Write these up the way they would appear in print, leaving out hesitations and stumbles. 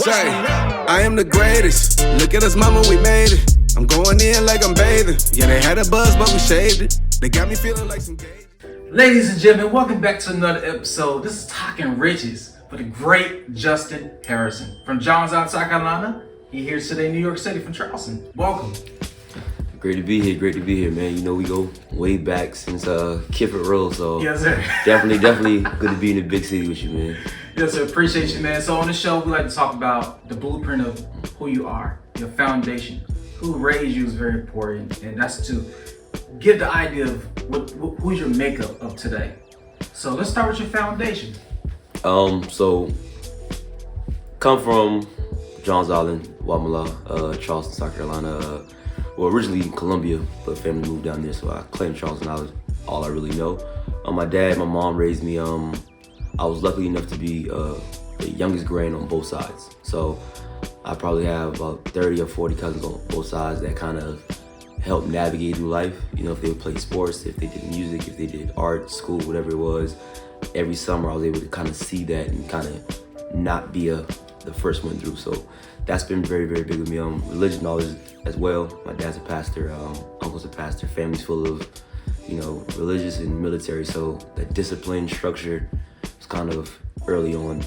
Say, I am the greatest. Look at us, mama, we made it. I'm going in like I'm bathing. Yeah, they had a buzz, but we shaved it. They got me feeling like some gay. Ladies and gentlemen, welcome back to another episode. This is Talking Riches with the great Justin Harrison from Johns out South Carolina. He here today in New York City from Charleston. Welcome. Great to be here, man. You know, we go way back since Kifford Road, so Yes, sir. definitely good to be in the big city with you, man. Yes, sir. Appreciate you, man. So on the show, we like to talk about the blueprint of who you are, your foundation. Who raised you is very important, and that's to give the idea of who's your makeup of today. So let's start with your foundation. So come from Johns Island, Wamala, Charleston, South Carolina. Well, originally in Columbia, but family moved down there, so I claimed Charleston. I was all I really know. My dad, my mom raised me. I was lucky enough to be the youngest grand on both sides. So I probably have about 30 or 40 cousins on both sides that kind of helped navigate through life. You know, if they would play sports, if they did music, if they did art, school, whatever it was. Every summer I was able to kind of see that and kind of not be the first one through. So that's been very, very big with me. Religion always as well. My dad's a pastor, uncle's a pastor, family's full of, you know, religious and military. So that discipline, structure was kind of early on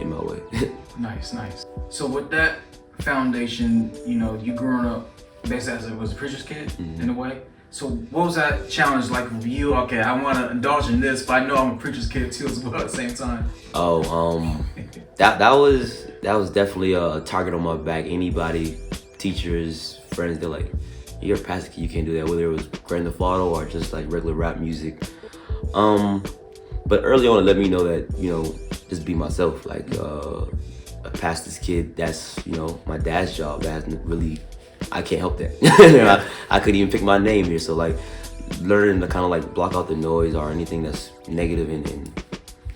in my way. Nice. So with that foundation, you know, you growing up basically as a preacher's kid in a way. So what was that challenge like for you? Okay, I want to indulge in this, but I know I'm a preacher's kid too as well at the same time. That was definitely a target on my back. Anybody, teachers, friends, they're like, you're a pastor kid, you can't do that, whether it was Grand Theft Auto or just like regular rap music. But early on it let me know that, you know, just be myself. Like a pastor's kid, that's, you know, my dad's job. That hasn't really, I can't help that. I couldn't even pick my name here. So like learning to kind of like block out the noise or anything that's negative and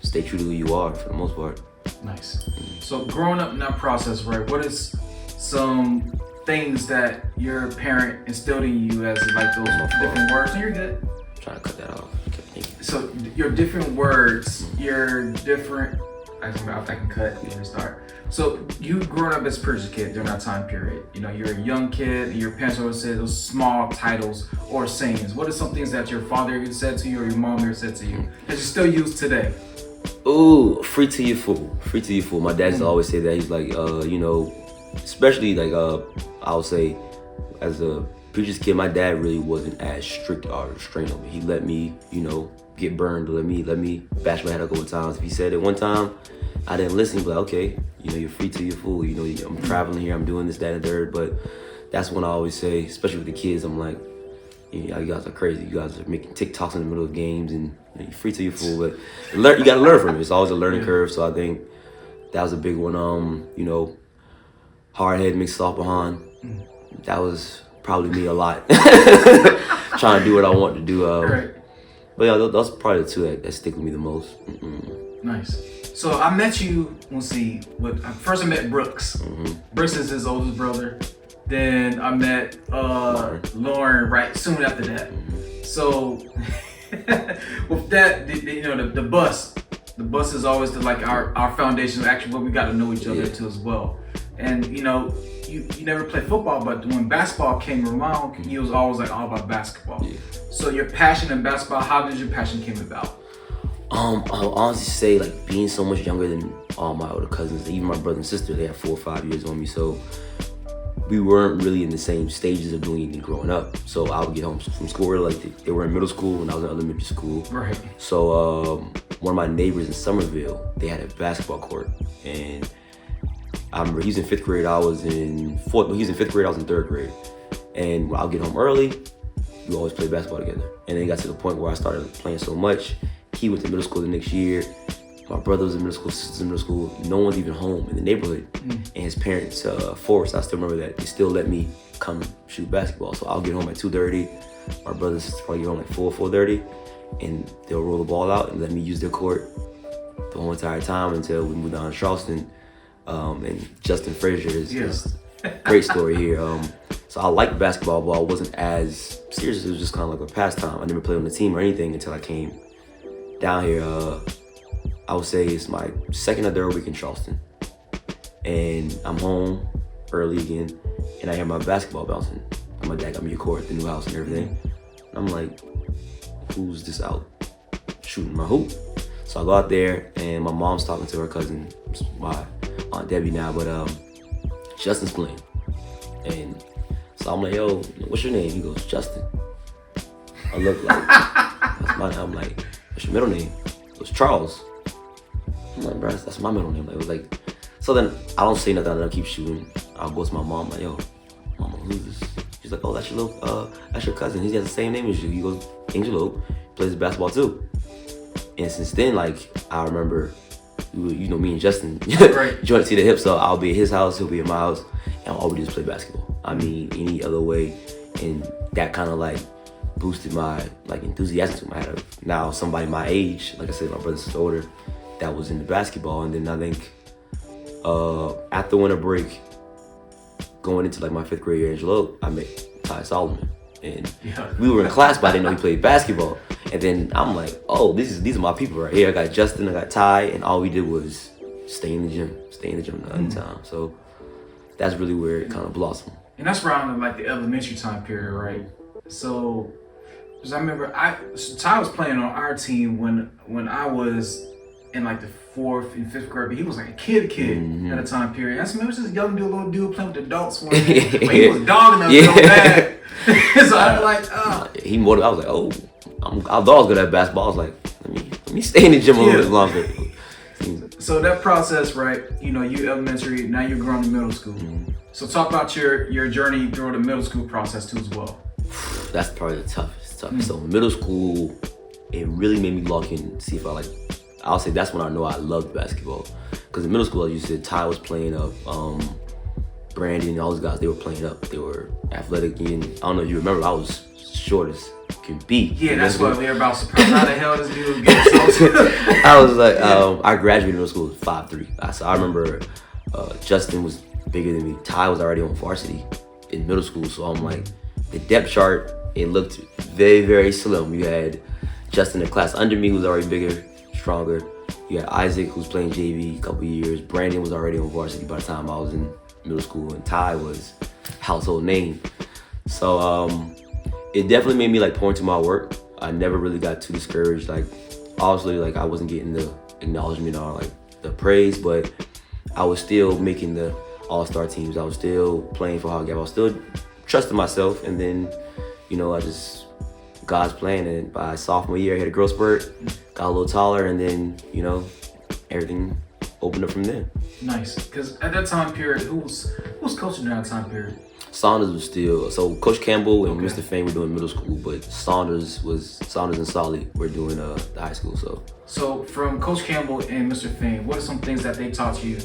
stay true to who you are for the most part. Nice. So growing up in that process, right, what is some things that your parent instilled in you as like those different words? No, you're good. I'm trying to cut that off. Okay, so your different words, your different, I can cut, you can start. So you growing up as a preacher's kid during that time period, you know, you're a young kid, and your parents always said those small titles or sayings. What are some things that your father ever said to you or your mom ever said to you that you still use today? Ooh, free till you fool. My dad used to always say that. He's like, you know, especially like, I would say as a preacher's kid, my dad really wasn't as strict or restrained on me. He let me, you know, get burned, let me bash my head a couple times. If he said it one time, I didn't listen, but okay, you know, you're free till you're full. You know, I'm traveling here, I'm doing this, that, and the third. But that's when I always say, especially with the kids, I'm like, you guys are crazy. You guys are making TikToks in the middle of games, and you know, you're free till you're full. But you gotta learn from it. It's always a learning curve. So I think that was a big one. You know, hard head mixed soft behind. That was probably me a lot. Trying to do what I want to do. Right. But yeah, those are probably the two that stick with me the most. Nice. So I met you, first I met Brooks. Brooks is his oldest brother. Then I met Lauren right soon after that. So with that, you know, the bus is always like our foundation, actually where we got to know each other too as well. And you know, you never played football, but when basketball came around, you was always like all about basketball. Yeah. So your passion in basketball, how did your passion came about? I'll honestly say like being so much younger than all my older cousins, even my brother and sister, they have 4 or 5 years on me. So we weren't really in the same stages of doing anything growing up. So I would get home from school, like they were in middle school and I was in elementary school. Right. So one of my neighbors in Somerville, they had a basketball court, and I remember he was in 5th grade, I was in 4th, but he was in 5th grade, I was in 3rd grade. And when I'll get home early, we always play basketball together. And then it got to the point where I started playing so much. He went to middle school the next year. My brother was in middle school, sister's in middle school. No one's even home in the neighborhood. And his parents forced, I still remember that, they still let me come shoot basketball. So I'll get home at 2:30. My brother and sister probably get home like 4:30. And they'll roll the ball out and let me use their court the whole entire time until we moved down to Charleston. And Justin Frazier is great story here. So I liked basketball, but I wasn't as serious. It was just kind of like a pastime. I never played on the team or anything until I came down here. I would say it's my 2nd or 3rd week in Charleston. And I'm home early again, and I hear my basketball bouncing. And my dad got me a court at the new house and everything. And I'm like, who's this out shooting my hoop? So I go out there, and my mom's talking to her cousin, my Aunt Debbie now, but Justin's playing. And so I'm like, yo, what's your name? He goes, Justin. I look like, that's my name. I'm like, what's your middle name? It was Charles. I'm like, bro, that's my middle name. Like, it was like, so then I don't say nothing, I let him keep shooting. I'll go to my mom, like, yo, mama, who's this? She's like, oh, that's your cousin. He has the same name as you. He goes, Angelo, plays basketball too. And since then, like, I remember, you know, me and Justin, Right. joint to the hip, so I'll be at his house, he'll be at my house, and all we do is play basketball. I mean, any other way, and that kind of like boosted my like enthusiasm. I had now somebody my age, like I said, my brother's sister older, that was into basketball. And then I think after winter break, going into like my 5th grade year, Angelo, I met Ty Solomon. And we were in class, but I didn't know he played basketball. And then I'm like, oh, these are my people right here. I got Justin, I got Ty, and all we did was stay in the gym the other time. So that's really where it kind of blossomed. And that's around like the elementary time period, right? So, because I remember Ty was playing on our team when I was in like the 4th and 5th grade, but he was like a kid at a time period. I remember this young little dude playing with the adults one day, but he was dogging us so bad. So I was like, oh. I was like, oh, our dog's good at basketball. I was like, let me stay in the gym a little bit longer. So that process, right? You know, you elementary, now you're growing to middle school. So talk about your journey through the middle school process too as well. That's probably the toughest. So middle school, it really made me lock in, see if I'll say that's when I know I loved basketball. Because in middle school, like you said, Ty was playing up, Brandon, all those guys, they were playing up. They were athletic, and I don't know if you remember, I was short as can be. Yeah, that's what we were about surprised. How the hell this dude gets so I was like, I graduated middle school with 5'3". So I remember Justin was bigger than me. Ty was already on varsity in middle school, so I'm like, the depth chart, it looked very, very slim. You had Justin in the class under me, who's already bigger, stronger. You had Isaac, who's playing JV a couple years. Brandon was already on varsity by the time I was in middle school, and Ty was household name. So it definitely made me like pour into my work. I never really got too discouraged. Like, obviously, like I wasn't getting the acknowledgement or like the praise, but I was still making the all-star teams. I was still playing for Hog Gap. I was still trusting myself, and then, you know, God's plan, and by sophomore year I had a growth spurt, got a little taller, and then, you know, everything opened up from there. Nice, because at that time period, who was coaching during that time period? Saunders was still, so Coach Campbell and Mr. Fain were doing middle school, but Saunders and Solly were doing the high school. So from Coach Campbell and Mr. Fain, what are some things that they taught you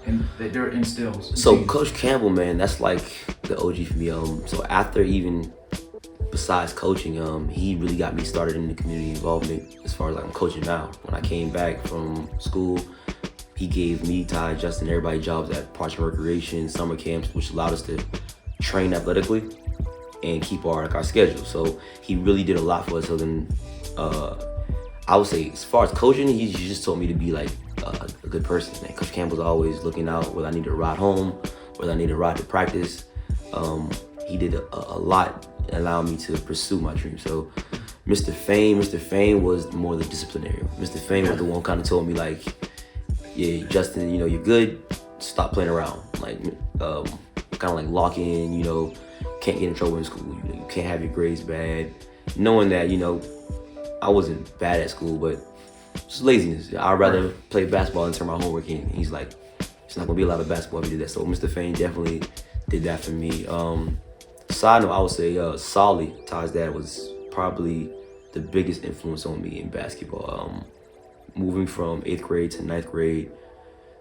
and that they're instills? So Coach Campbell, man, that's like the OG for me. So after even besides coaching, he really got me started in the community involvement as far as like I'm coaching now. When I came back from school, he gave me, Ty, Justin, everybody jobs at Parks and Recreation, summer camps, which allowed us to train athletically and keep our schedule. So he really did a lot for us. So then I would say as far as coaching, he just told me to be like a good person, man. Coach Campbell's always looking out whether I need to ride home, whether I need to ride to practice. He did a lot allowing me to pursue my dream. So Mr. Fain was more the disciplinarian. Mr. Fain was the one kind of told me like, yeah, Justin, you know, you're good, stop playing around. Like, kind of like lock in, you know, can't get in trouble in school, you can't have your grades bad. Knowing that, you know, I wasn't bad at school, but just laziness. I'd rather play basketball and turn my homework in. He's like, it's not gonna be a lot of basketball if you do that. So Mr. Fain definitely did that for me. Side note, I would say Solly, Ty's dad, was probably the biggest influence on me in basketball. Moving from 8th grade to 9th grade,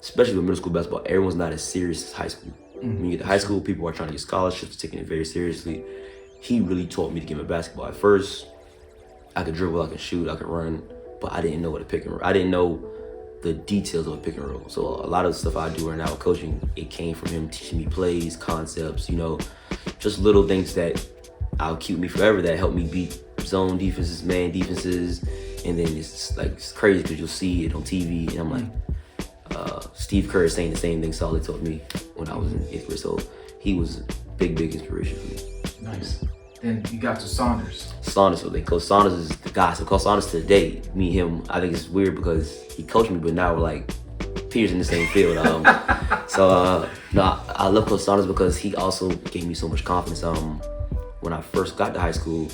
especially with middle school basketball, everyone's not as serious as high school. When you get to high school, people are trying to get scholarships, taking it very seriously. He really taught me to game of basketball. At first, I could dribble, I could shoot, I could run, but I didn't know what a pick and roll. I didn't know the details of a pick and roll. So a lot of the stuff I do right now with coaching, it came from him teaching me plays, concepts, you know, just little things that I'll keep me forever that help me beat zone defenses, man defenses. And then it's crazy because you'll see it on TV, and I'm like, Steve Kerr is saying the same thing Solly told me when I was in 8th grade. So he was a big inspiration for me. Nice. Then you got to Saunders. Saunders, so Coach Saunders is the guy. So Coach Saunders today, me and him, I think it's weird because he coached me, but now we're like peers in the same field. No, I love Coach Saunders because he also gave me so much confidence. When I first got to high school,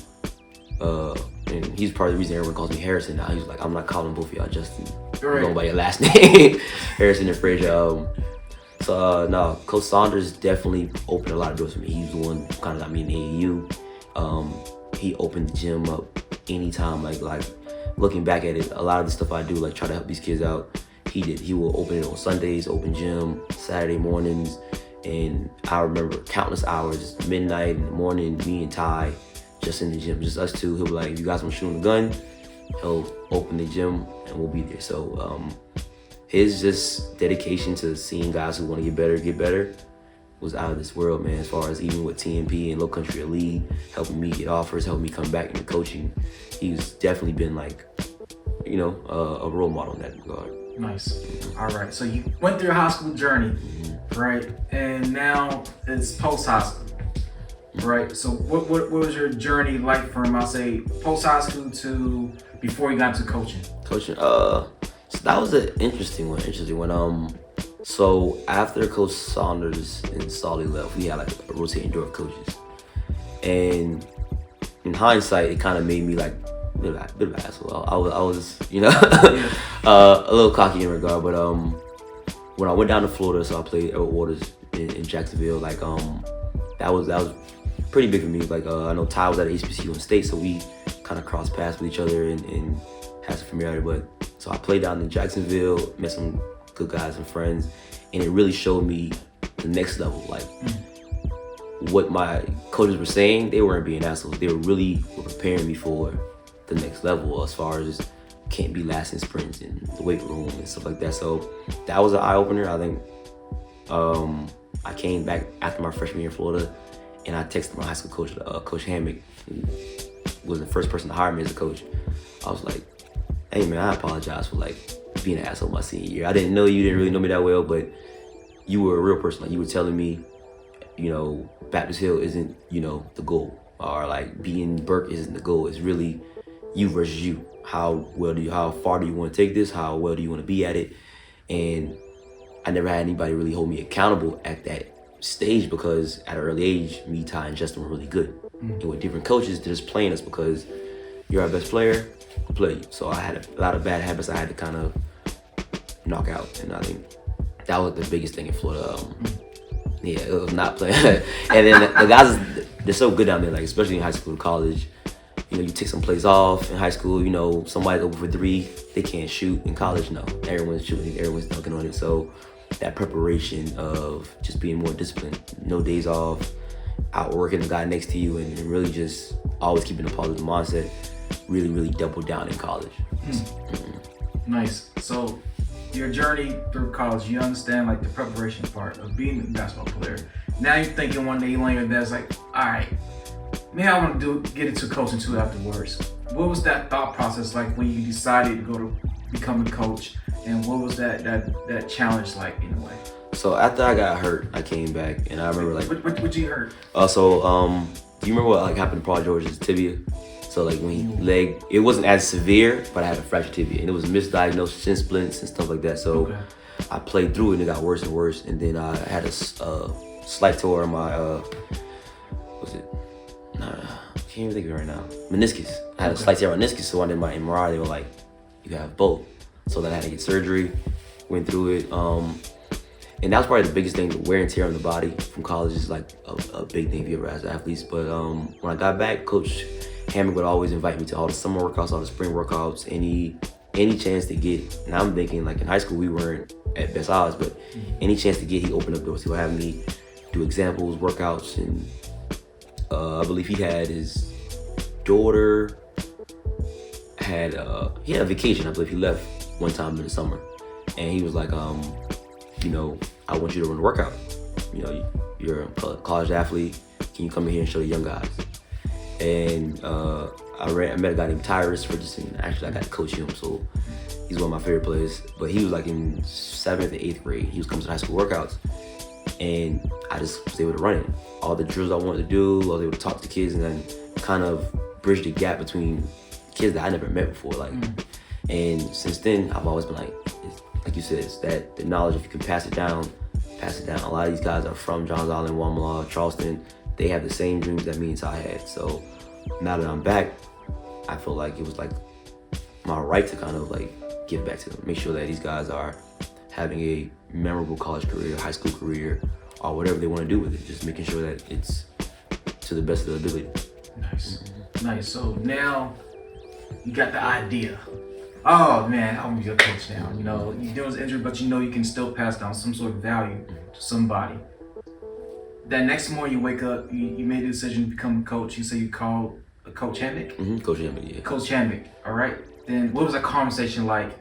and he's part of the reason everyone calls me Harrison now. He's like, I'm not calling both of y'all Justin. I'm going by your last name, Harrison and Frazier. No, Coach Saunders definitely opened a lot of doors for me. He was the one who kind of got me in AAU. He opened the gym up anytime. Like looking back at it, a lot of the stuff I do, like try to help these kids out, he did. He will open it on Sundays, open gym, Saturday mornings, and I remember countless hours, midnight in the morning, me and Ty, just in the gym, just us two. He'll be like, if you guys want to shoot a gun, he'll open the gym and we'll be there. So his just dedication to seeing guys who want to get better was out of this world, man. As far as even with TMP and Lowcountry Elite, helping me get offers, helping me come back into coaching, he's definitely been like, a role model in that regard. Nice. All right. So you went through your high school journey, right? And now it's post high school, right? So what was your journey like from, I'll say, post high school to before you got into coaching? So that was an interesting one. So after Coach Saunders and Solly left, we had like a rotating door of coaches. And in hindsight, it kind of made me like a bit of an asshole. I was a little cocky in regard. But when I went down to Florida, so I played Edward Waters in Jacksonville. Like that was pretty big for me. Like I know Ty was at HBCU in state, so we kind of crossed paths with each other and had some familiarity. But so I played down in Jacksonville, met some good guys and friends, and it really showed me the next level. Like what my coaches were saying, they weren't being assholes. They were preparing me for the next level as far as can't be last in sprints in the weight room and stuff like that. So that was an eye opener. I think I came back after my freshman year in Florida, and I texted my high school coach, Coach Hammock, who was the first person to hire me as a coach. I was like, hey man, I apologize for like being an asshole my senior year. I didn't know you, didn't really know me that well, but you were a real person. Like you were telling me, Baptist Hill isn't, the goal, or like being Burke isn't the goal. It's really you versus you. How far do you want to take this? How well do you want to be at it? And I never had anybody really hold me accountable at that stage because at an early age, me, Ty, and Justin were really good. And with different coaches, they're just playing us because you're our best player, we'll play you. So I had a lot of bad habits I had to kind of knock out, and I think that was the biggest thing in Florida. It was not playing. And then the guys, they're so good down there, like especially in high school and college. You take some plays off in high school, somebody's open for three, they can't shoot. In college, no, everyone's shooting, everyone's dunking on it. So that preparation of just being more disciplined, no days off, outworking the guy next to you, and really just always keeping a positive mindset, really doubled down in college. Nice. So your journey through college, you understand like the preparation part of being a basketball player. Now you're thinking one day you laying your desk like, all right, maybe I want to get into coaching too afterwards. What was that thought process like when you decided to go to become a coach, and what was that challenge like in a way? So after I got hurt, I came back, and I remember like what you hurt? Do you remember what like happened to Paul George's tibia? So like when it wasn't as severe, but I had a fractured tibia, and it was misdiagnosed, shin splints and stuff like that. So I played through it, and it got worse and worse, and then I had a slight tear in my I can't even think of it right now. Meniscus. I had a slight tear on meniscus, so I did my MRI. They were like, you have both. So then I had to get surgery, went through it. And that was probably the biggest thing, the wear and tear on the body from college is like a big thing if you ever ask athletes. But when I got back, Coach Hammock would always invite me to all the summer workouts, all the spring workouts, any chance to get. And I'm thinking like in high school, we weren't at best odds, but any chance to get, he opened up doors. He would have me do examples, workouts, and I believe he had his daughter he had a vacation. I believe he left one time in the summer, and he was like, I want you to run a workout. You're a college athlete. Can you come in here and show the young guys? And I met a guy named Tyrus Richardson. Actually, I got to coach him. So He's one of my favorite players. But he was like in 7th and 8th grade. He was coming to high school workouts. And I just was able to run it. All the drills I wanted to do, I was able to talk to kids and then kind of bridge the gap between kids that I never met before. Like, and since then, I've always been like you said, it's that the knowledge, if you can pass it down, pass it down. A lot of these guys are from Johns Island, Wamala, Charleston. They have the same dreams that me and Ty had. So now that I'm back, I feel like it was like my right to kind of like give back to them, make sure that these guys are having a memorable college career, high school career, or whatever they want to do with it. Just making sure that it's to the best of their ability. Nice. Nice. So now you got the idea. Oh man, I'm gonna be a coach now. You know, you was injured, but you know you can still pass down some sort of value to somebody. That next morning you wake up, you made the decision to become a coach. You say you called Coach Hammock? Coach Hammock, yeah. Coach Hammock, all right. Then what was that conversation like?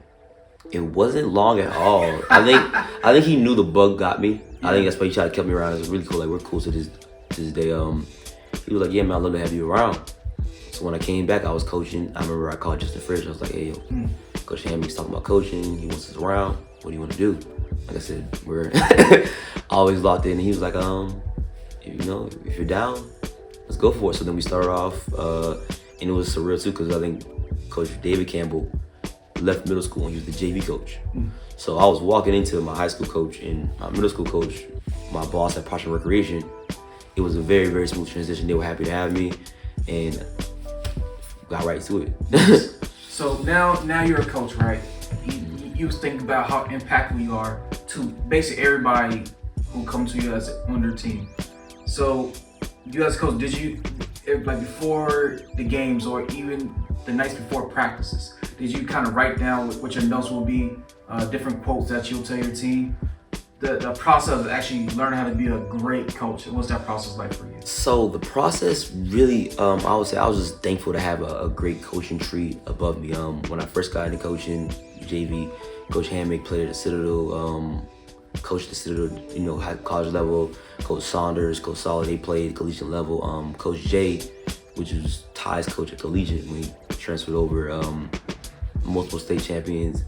It wasn't long at all. I think he knew the bug got me. I think that's why he tried to keep me around. It was really cool. Like, we're cool to this day. He was like, yeah, man, I'd love to have you around. So when I came back, I was coaching. I remember I called Justin Fridge. I was like, hey, yo, Coach Hammock's talking about coaching. He wants us around. What do you want to do? Like I said, we're always locked in. And he was like, you know, if you're down, let's go for it. So then we started off, and it was surreal too, because I think Coach David Campbell left middle school and he was the JV coach. So I was walking into my high school coach and my middle school coach, my boss at Parks and Recreation. It was a very, very smooth transition. They were happy to have me and got right to it. So now you're a coach, right? You was thinking about how impactful you are to basically everybody who comes to you as on their team. So you as a coach, did you, like before the games or even the nights before practices, did you kind of write down what your notes will be, different quotes that you'll tell your team? The process of actually learning how to be a great coach, what's that process like for you? So the process really, I would say I was just thankful to have a great coaching tree above me. When I first got into coaching JV, Coach Hammock played at the Citadel, coached the Citadel, you know, had college level. Coach Saunders, Coach Solid, they played collegiate level. Coach Jay, which was Ty's coach at collegiate when he transferred over, multiple state champions.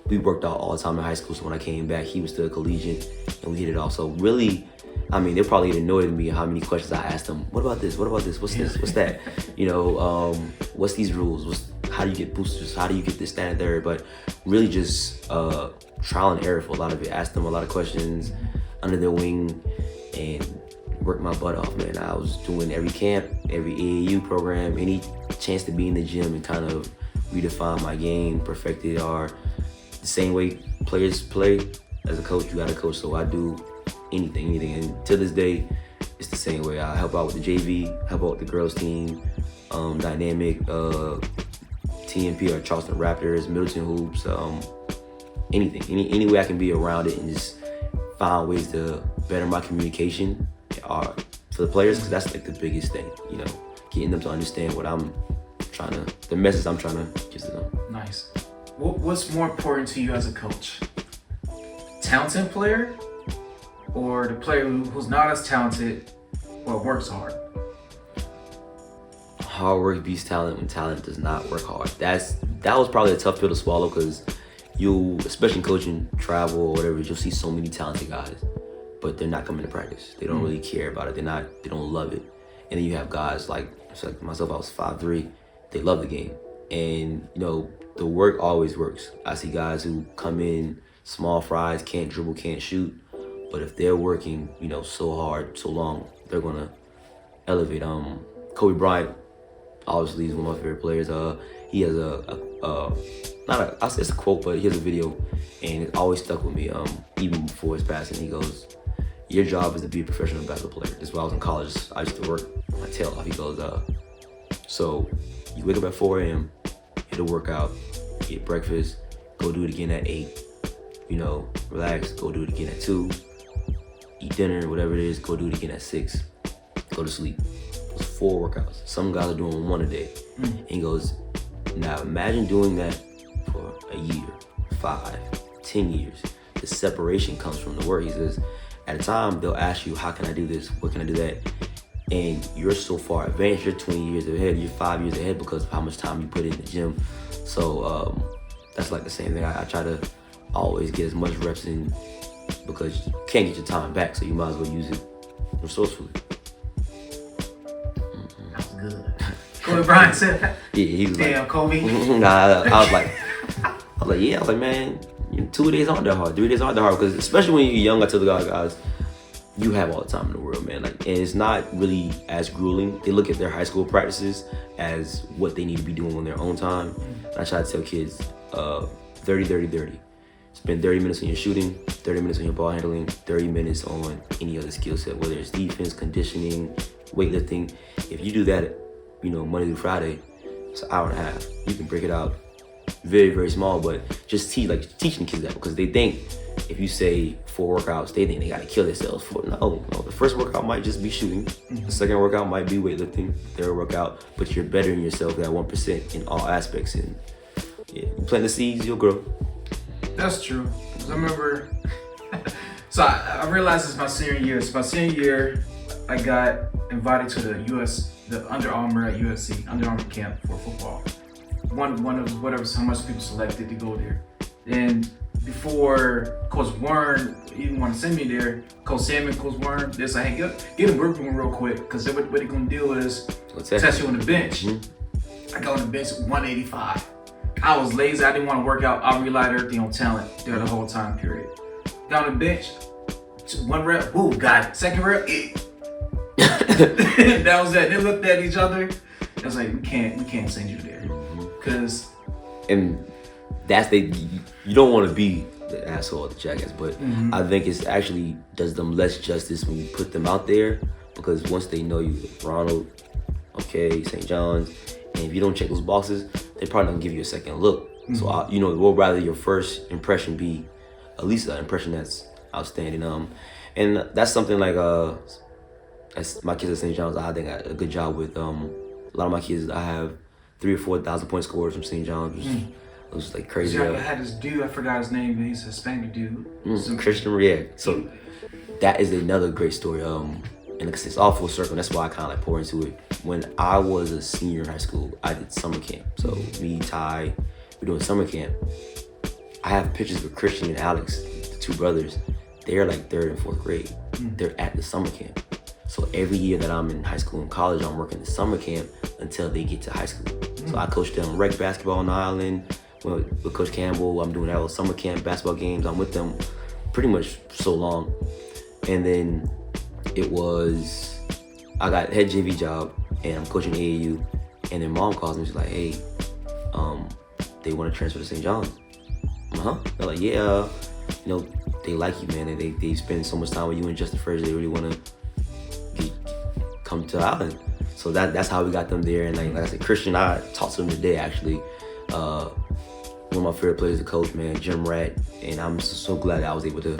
We worked out all the time in high school, so when I came back, he was still collegiate, and we hit it off. So really, I mean, they're probably annoyed at me how many questions I asked them. What about this? What about this? What's this? What's that? You know, what's these rules? How do you get boosters? How do you get this, that, and third? But really just trial and error for a lot of it. Asked them a lot of questions under their wing and worked my butt off, man. I was doing every camp, every AAU program, any chance to be in the gym and kind of redefine my game, perfect it, or the same way players play. As a coach, you gotta coach, so I do anything. And to this day, it's the same way. I help out with the JV, help out with the girls team, dynamic, TNP or Charleston Raptors, Middleton Hoops, anything. Any way I can be around it and just find ways to better my communication for the players, because that's like the biggest thing, you know, getting them to understand what the message I'm trying to give to them. Nice. What's more important to you as a coach? Talented player or the player who's not as talented but works hard? Hard work beats talent when talent does not work hard. That was probably a tough pill to swallow, because especially in coaching, travel or whatever, you'll see so many talented guys, but they're not coming to practice. They don't really care about it. They don't love it. And then you have guys like myself, I was 5'3", they love the game. And you know, the work always works. I see guys who come in small fries, can't dribble, can't shoot, but if they're working, you know, so hard, so long, they're gonna elevate. Kobe Bryant, obviously, is one of my favorite players. He has it's a quote, but he has a video, and it always stuck with me. Even before his passing, he goes, "Your job is to be a professional basketball player." This is why I was in college. I used to work my tail off. He goes, so you wake up at 4 a.m., hit a workout, get breakfast, go do it again at 8. You know, relax, go do it again at 2. Eat dinner, whatever it is, go do it again at 6. Go to sleep. Those 4 workouts. Some guys are doing 1 a day. And he goes, now imagine doing that for a year, 5, 10 years. The separation comes from the work. He says, at a time, they'll ask you, how can I do this? What can I do that? And you're so far advanced, you're 20 years ahead, you're 5 years ahead because of how much time you put in the gym. So that's like the same thing. I try to always get as much reps in because you can't get your time back, so you might as well use it resourcefully. That's good. Kobe Bryant said that. Yeah, he was Damn, like, Kobe. I was like, man, 2 days aren't that hard. 3 days aren't that hard because especially when you're young, I tell the guys, you have all the time in the world, man. Like, and it's not really as grueling. They look at their high school practices as what they need to be doing on their own time. And I try to tell kids, 30, 30, 30. Spend 30 minutes on your shooting, 30 minutes on your ball handling, 30 minutes on any other skill set, whether it's defense, conditioning, weightlifting. If you do that, Monday through Friday, it's an hour and a half. You can break it out very, very small, but just teaching kids that because they think if you say 4 workouts, they think they got to kill themselves for it. No, the first workout might just be shooting. The second workout might be weightlifting. Third workout, but you're bettering yourself that 1% in all aspects. And yeah, you plant the seeds, you'll grow. That's true. Cause I remember, so I realized it's my senior year. So my senior year, I got invited to the Under Armour at USC, Under Armour camp for football. One of whatever, how much people selected to go there. And before Coach Warren even want to send me there, Coach Sam and Coach Warren, they're like, hey, get a work room real quick, because what they're going to do is test you on the bench. I got on the bench at 185. I was lazy, I didn't want to work out. I relied everything on talent during the whole time period. Got on the bench, 1 rep, ooh, got it. Second rep, that was that. They looked at each other. I was like, we can't send you there. Cause that's you don't want to be the asshole or the jackass, but I think it's actually does them less justice when you put them out there, because once they know you, Ronald, okay, St. John's, and if you don't check those boxes, they probably don't give you a second look. So we'll rather your first impression be at least an impression that's outstanding. And that's something like as my kids at St. John's, I think I did a good job with. A lot of my kids, I have 3,000 or 4,000 point scores from St. John's, which was like crazy. I had this dude, I forgot his name, but he's a Hispanic dude. Christian, yeah. So that is another great story. And it's all full circle. That's why I kind of like pour into it. When I was a senior in high school, I did summer camp. So me, Ty, we're doing summer camp. I have pictures of Christian and Alex, the 2 brothers. They're like 3rd and 4th grade. They're at the summer camp. So every year that I'm in high school and college, I'm working the summer camp until they get to high school. So I coach them rec basketball on the island with Coach Campbell. I'm doing that with summer camp basketball games. I'm with them pretty much so long. And then I got head JV job and I'm coaching AAU. And then mom calls me, she's like, hey, they want to transfer to St. John's. They're like, yeah, they like you, man. They spend so much time with you and Justin Frazier. They really want to come to the island. So that's how we got them there. And like I said, Christian, I talked to him today actually. One of my favorite players to coach, man, Jim Rat. And I'm so glad that I was able to,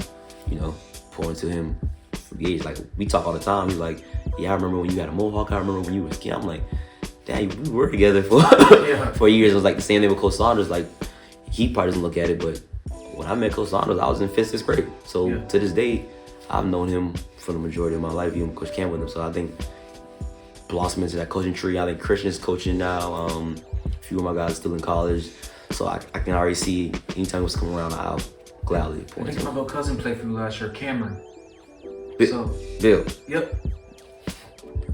pour into him for years. Like, we talk all the time. He's like, yeah, I remember when you had a mohawk. I remember when you was a kid. I'm like, dang, we were together for years. It was like the same thing with Coach Saunders. Like, he probably doesn't look at it, but when I met Coach Saunders, I was in 5th, 6th grade. So to this day, I've known him for the majority of my life, even Coach Cam with him. So I think blossom into that coaching tree. I think Christian is coaching now. A few of my guys are still in college. So I can already see anytime he was coming around, I'll gladly point I think my little cousin played for you last year, Cameron. Bill. Yep.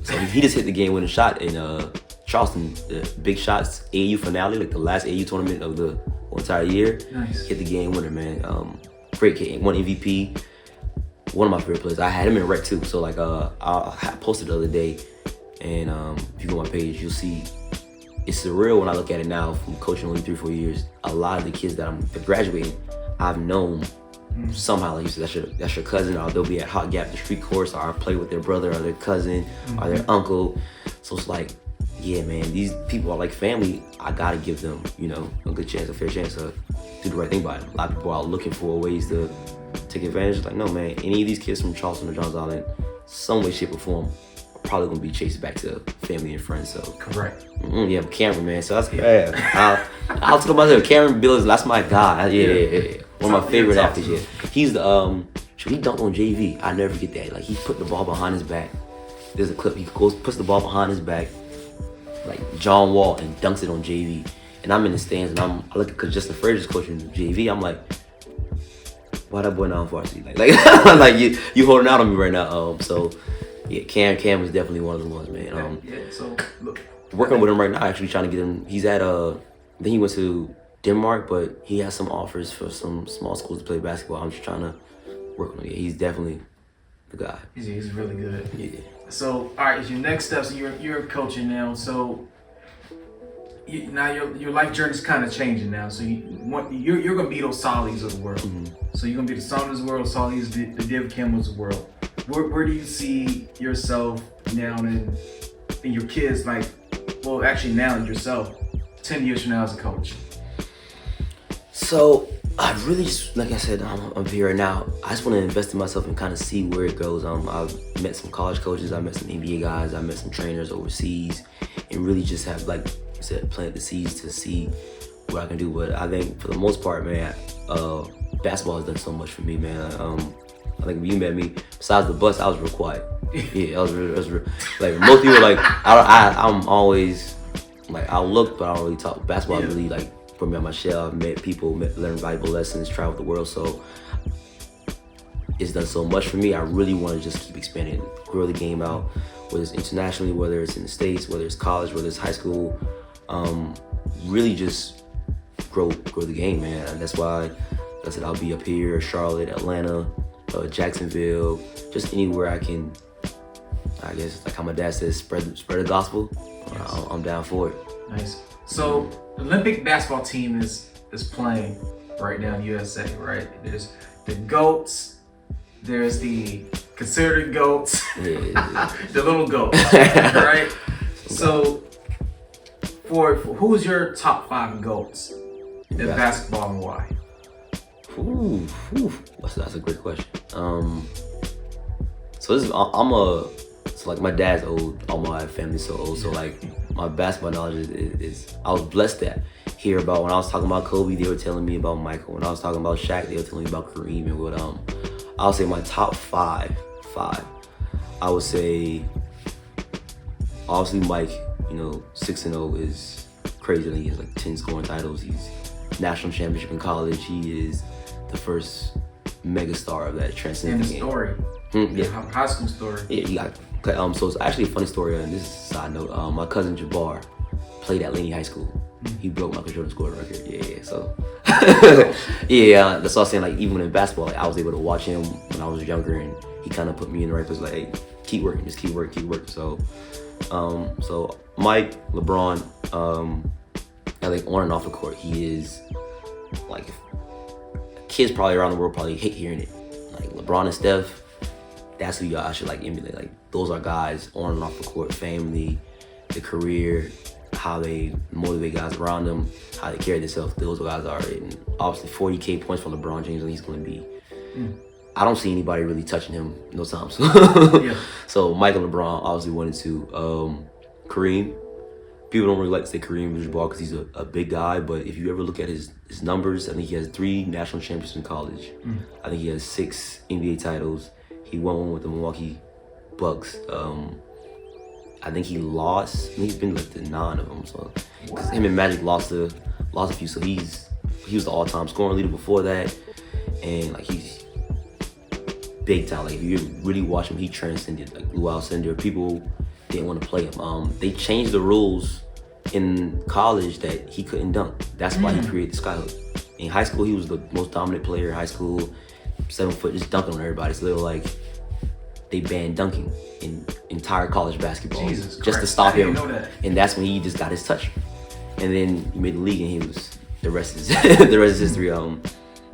So he just hit the game winning shot in Charleston, the Big Shots AAU finale, like the last AAU tournament of the entire year. Nice. Hit the game winner, man. Great kid, won MVP. One of my favorite players. I had him in rec too. So like I posted the other day, and if you go on my page, you'll see it's surreal when I look at it now from coaching only 3-4 years. A lot of the kids that I'm graduating, I've known somehow. Like you said, that's your cousin, or they'll be at Hot Gap, the street course, or I play with their brother or their cousin or their uncle. So it's like, yeah, man, these people are like family. I gotta give them, a good chance, a fair chance to do the right thing by them. A lot of people are looking for ways to take advantage. Like, no, man, any of these kids from Charleston or Johns Island, some way, shape, or form, are probably gonna be chased back to family and friends. So correct. Yeah, Cameron, man. So that's bad. I'll talk about that. Cameron Billis, that's my guy. Yeah. One of my favorite athletes. Yeah, he's the he dunked on JV. I never forget that. Like, he put the ball behind his back. There's a clip. He puts the ball behind his back, like John Wall, and dunks it on JV. and I'm in the stands, and I look at because Justin Frazier's coaching JV. I'm like, why that boy not on varsity? Like like you holding out on me right now. So yeah, Cam is definitely one of the ones, man. So look, working with him right now, actually trying to get him. He's at then he went to Denmark, but he has some offers for some small schools to play basketball. I'm just trying to work on him. Yeah, he's definitely the guy. He's really good. Yeah. So all right, your next steps. You're coaching now, so. Now your life journey's kind of changing now, so you're gonna be those Sollys of the world. So you're gonna be the Sollys of the world, Sollys, the Div Kimball's of the world. Where do you see yourself now and your kids, like, well, actually now yourself, 10 years from now as a coach? So I really just, like I said, I'm here right now. I just want to invest in myself and kind of see where it goes. I've met some college coaches, I met some NBA guys, I met some trainers overseas, and really just have, like I said, plant the seeds to see what I can do. But I think for the most part, man, basketball has done so much for me, man. I think when you met me, besides the bus, I was real quiet. Yeah, I was real, like most people, like I'm always like I'll look, but I don't really talk. Basketball really like put me on my shell. I've met people, learned valuable lessons, traveled the world. So it's done so much for me. I really want to just keep expanding, grow the game out, whether it's internationally, whether it's in the States, whether it's college, whether it's high school. Really just grow the game, man. And that's why, like I said, I'll be up here, Charlotte, Atlanta, Jacksonville, just anywhere I can. I guess, like how my dad says, spread the gospel. I'm down for it. Nice. So the Olympic basketball team is playing right now in USA, right? There's the GOATs. There's the considered GOATs. Yeah. The little GOATs, right? So for who's your top 5 GOATs in basketball and why? Ooh, that's a great question. So like my dad's old, all my family's so old, so like my basketball knowledge is I was blessed to hear about. When I was talking about Kobe, they were telling me about Michael. When I was talking about Shaq, they were telling me about Kareem. And what I would say my top five, I would say obviously Mike, 6-0 is crazy. I think he has like 10 scoring titles. He's national championship in college. He is the first megastar of that transcendent game. Story. High school story. Yeah, he got. So it's actually a funny story, and this is a side note. My cousin Jabbar played at Laney High School. He broke Michael Jordan's score record. Yeah. So yeah, that's what I was saying. Like even in basketball, like, I was able to watch him when I was younger, and he kind of put me in the right place. Like, hey, keep working, just keep working. So, so Mike, LeBron, I think on and off the court, he is like kids probably around the world probably hate hearing it. Like LeBron and Steph. That's who y'all should like emulate. Like those are guys on and off the court, family, the career, how they motivate guys around them, how they carry themselves. Those guys are it. And obviously 40K points from LeBron James, and he's going to be. I don't see anybody really touching him no times. So Michael LeBron obviously 1 and 2. Kareem. People don't really like to say Kareem Abdul-Jabbar because he's a big guy, but if you ever look at his numbers, I think he has 3 national championships in college. I think he has 6 NBA titles. He won one with the Milwaukee Bucks. I think he lost. I think he's been like to 9 of them. So because him and Magic lost a few. So he was the all-time scoring leader before that, and like he's big time. Like if you really watch him, he transcended. Like Lou Alcindor, people didn't want to play him. They changed the rules in college that he couldn't dunk. That's why he created the skyhook. In high school, he was the most dominant player in high school. 7 foot, just dunking on everybody. So they were like, they banned dunking in entire college basketball just to stop him. And that's when he just got his touch. And then he made the league, and he was the rest is history.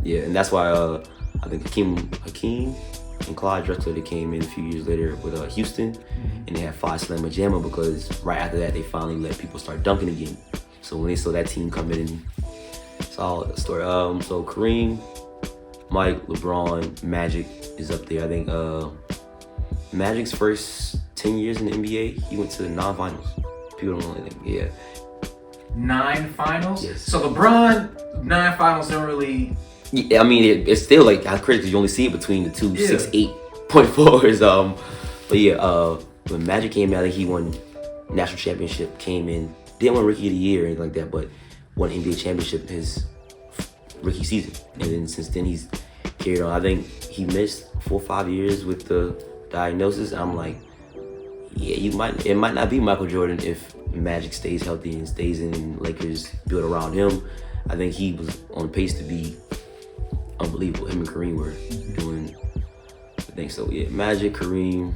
Yeah, and that's why I think Hakeem and Clyde Drexler, they came in a few years later with Houston, and they had 5 Slamma Jamma because right after that they finally let people start dunking again. So when they saw that team come in, saw the story. So Kareem, Mike, LeBron, Magic is up there. I think Magic's first 10 years in the NBA, he went to the non-finals. People don't really think, yeah. 9 finals? Yes. So LeBron, 9 finals don't really... Yeah, I mean, it's still like, how crazy because you only see it between the two 6'8" point forwards. But yeah, when Magic came out, I think he won national championship, came in, didn't win Rookie of the Year or anything like that, but won an NBA championship his rookie season, and then since then he's carried on. I think he missed 4 or 5 years with the diagnosis. I'm like, yeah, it might not be Michael Jordan if Magic stays healthy and stays in Lakers built around him. I think he was on pace to be unbelievable. Him and Kareem were doing the thing. So yeah, Magic, Kareem,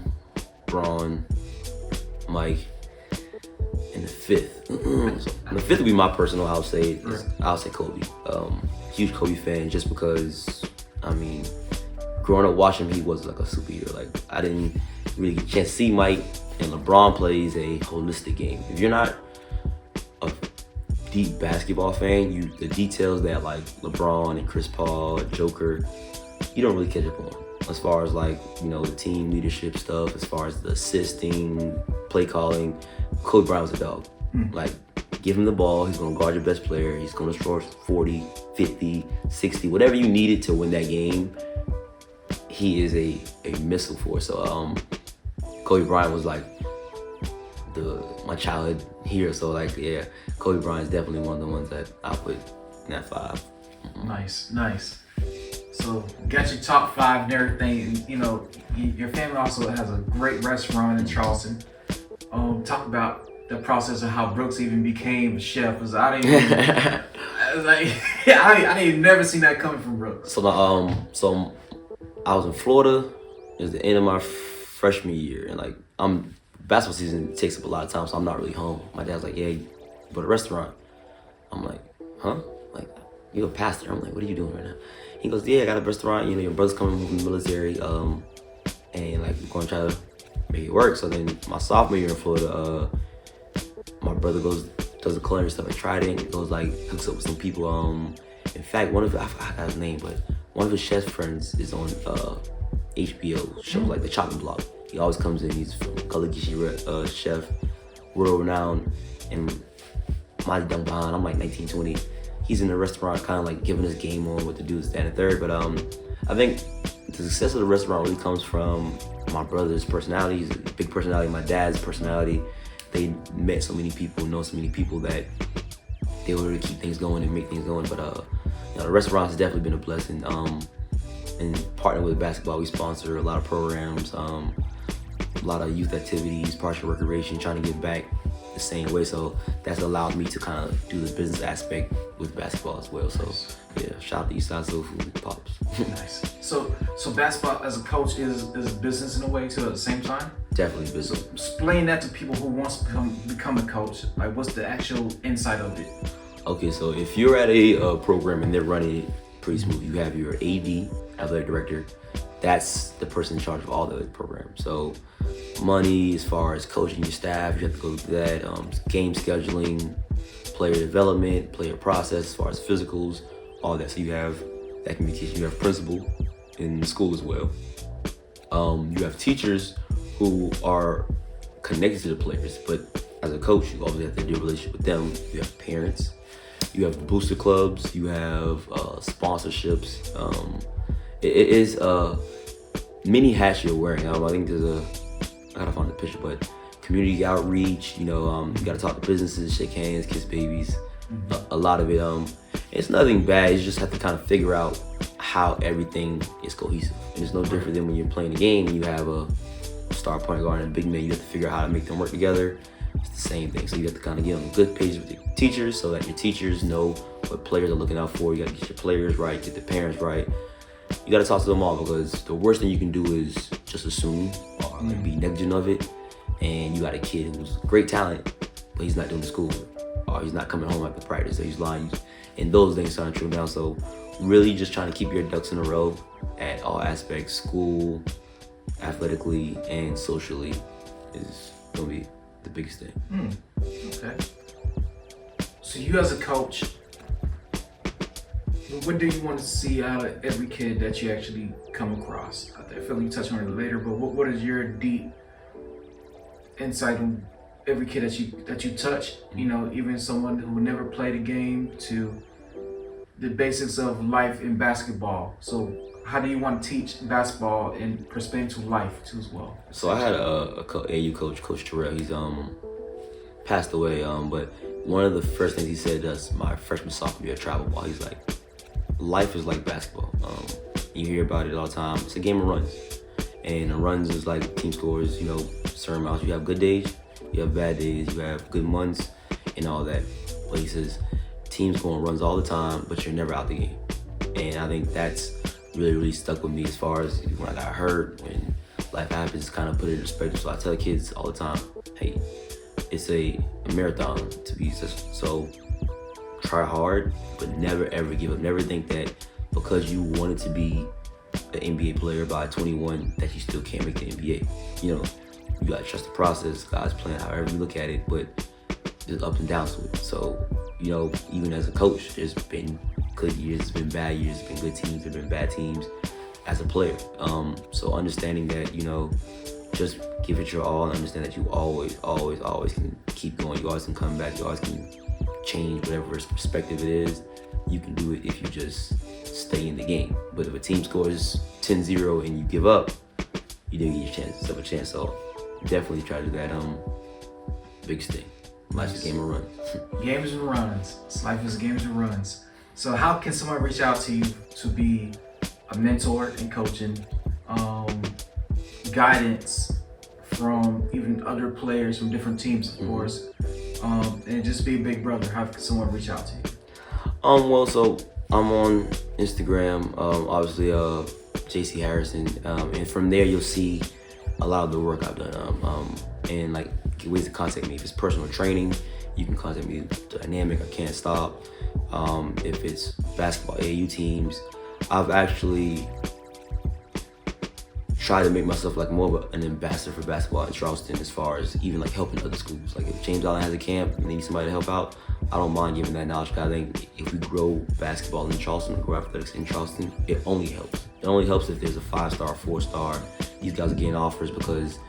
Braun, Mike, and the fifth. The fifth would be my personal. I'll say Kobe. Huge Kobe fan, just because I mean, growing up watching him, he was like a superhero. Like I didn't really get a chance to see Mike, and LeBron plays a holistic game. If you're not a deep basketball fan, the details that like LeBron and Chris Paul, Joker, you don't really catch up on. As far as like, the team leadership stuff, as far as the assisting, play calling, Kobe Bryant was a dog. Like, give him the ball, he's gonna guard your best player, he's gonna score 40, 50, 60, whatever you needed to win that game. He is a missile for us. So Kobe Bryant was like my childhood hero. So like, yeah, Kobe Bryant is definitely one of the ones that I put in that 5. Nice. So got your top 5 and everything. Your family also has a great restaurant in Charleston. Talk about the process of how Brooks even became a chef. Cause I didn't never seen that coming from Brooks. So I was in Florida. It was the end of my freshman year, and like basketball season takes up a lot of time, so I'm not really home. My dad's like, yeah, but a restaurant. I'm like, huh? Like, you're a pastor. I'm like, what are you doing right now? He goes, yeah, I got a restaurant. Your brother's coming home from the military, and like we're gonna try to make it work. So then my sophomore year in Florida, my brother does the culinary stuff at Trident. Goes like hooks up with some people. In fact, I forgot his name, but one of his chef friends is on HBO show like The Chopping Block. He always comes in. He's from Gullah Geechee chef, world renowned. And my young behind, I'm like 19, 20. He's in the restaurant, kind of like giving us game on what to do, stand and third. But I think the success of the restaurant really comes from my brother's personality. He's a big personality. My dad's personality. They met so many people, know so many people that they were able to keep things going and make things going. But the restaurant has definitely been a blessing. And partnering with basketball, we sponsor a lot of programs, a lot of youth activities, partial recreation, trying to give back the same way. So that's allowed me to kind of do the business aspect with basketball as well. So yeah, shout out to Eastside Soul Food Pops. Nice. So basketball as a coach is business in a way too at the same time? Definitely business. So explain that to people who wants to become a coach. Like, what's the actual inside of it? Okay, so if you're at a program and they're running it pretty smooth, you have your AD, athletic director. That's the person in charge of all the programs. So money, as far as coaching your staff, you have to go through that. Game scheduling, player development, player process, as far as physicals, all that. So you have that can be teaching. You have principal in school as well. You have teachers who are connected to the players, but as a coach, you always have to do a relationship with them. You have parents, you have booster clubs, you have sponsorships. It is many hats you're wearing. I think I gotta find the picture, but community outreach, you gotta talk to businesses, shake hands, kiss babies. A lot of it, it's nothing bad. You just have to kind of figure out how everything is cohesive. And it's no different than when you're playing a game and you have a star point guard and a big man. You have to figure out how to make them work together. It's the same thing. So you have to kind of get on a good page with your teachers so that your teachers know what players are looking out for. You gotta get your players right, get the parents right. You gotta talk to them all, because the worst thing you can do is just assume or be negligent of it. And you got a kid who's great talent, but he's not doing the school, or he's not coming home after practice, or he's lying. And those things aren't true now. So really just trying to keep your ducks in a row at all aspects, school, athletically, and socially is gonna be the biggest thing. Okay. So you as a coach, what do you want to see out of every kid that you actually come across? I feel like you touch on it later, but what is your deep insight on every kid that you touch? Even someone who never played a game to the basics of life in basketball. So how do you want to teach basketball and perspective to life too as well? So I had a AU coach, Coach Terrell. He's passed away, but one of the first things he said to us my freshman sophomore year of travel ball, he's like, life is like basketball. You hear about it all the time. It's a game of runs. And the runs is like team scores, you know, certain amounts. You have good days, you have bad days, you have good months, and all that. But he says, teams go on runs all the time, but you're never out the game. And I think that's really stuck with me as far as when I got hurt, when life happens, kind of put it in perspective. So I tell kids all the time, hey, it's a marathon to be so try hard, but never ever give up. Never think that because you wanted to be an NBA player by 21 that you still can't make the NBA. You know, you gotta trust the process. God's plan, however you look at it, but there's ups and downs to it. So, you know, even as a coach, there's been good years, there's been bad years, there's been good teams, there's been bad teams as a player. So understanding that, you know, just give it your all and understand that you always can keep going. You always can come back. You always can change whatever perspective it is. You can do it if you just stay in the game. But if a team scores 10-0 and you give up, you didn't get yourself a chance. So definitely try to do that. Biggest thing. Life's a game of runs. Games and runs. Life is games and runs. So how can someone reach out to you to be a mentor and coaching, guidance from even other players from different teams, of course, and just be a big brother? How can someone reach out to you? Well, so I'm on Instagram, obviously, JC Harrison, and from there you'll see a lot of the work I've done, and like ways to contact me. If it's personal training, you can contact me. Dynamic, I Can't Stop. If it's basketball AAU teams, I've actually tried to make myself like more of an ambassador for basketball in Charleston, as far as even like helping other schools. Like if James Allen has a camp and they need somebody to help out, I don't mind giving that knowledge, because I think if we grow basketball in Charleston, grow athletics in Charleston, it only helps. It only helps if there's a 5-star, 4-star. These guys are getting offers, because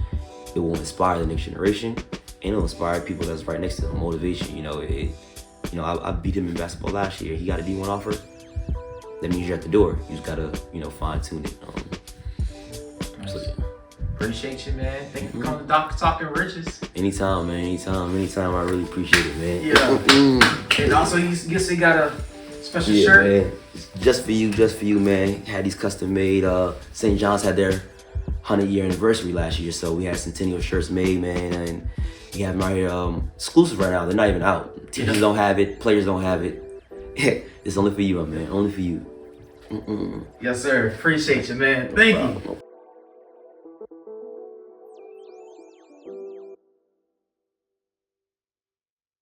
it will inspire the next generation, and it'll inspire people that's right next to them. Motivation, you know. I beat him in basketball last year. He got a D1 offer. That means you're at the door. You just gotta, fine tune it. So, yeah. Appreciate you, man. Thank you for coming to Talking Riches. Anytime, man. Anytime. I really appreciate it, man. Yeah. And also, you got a special shirt. Man. Just for you, man. Had these custom made. St. John's had their 100-year anniversary last year, so we had centennial shirts made, man, and we have them right here, exclusive right now. They're not even out. Teachers don't have it. Players don't have it. It's only for you, man. Only for you. Yes, sir. Appreciate you, man. Thank you.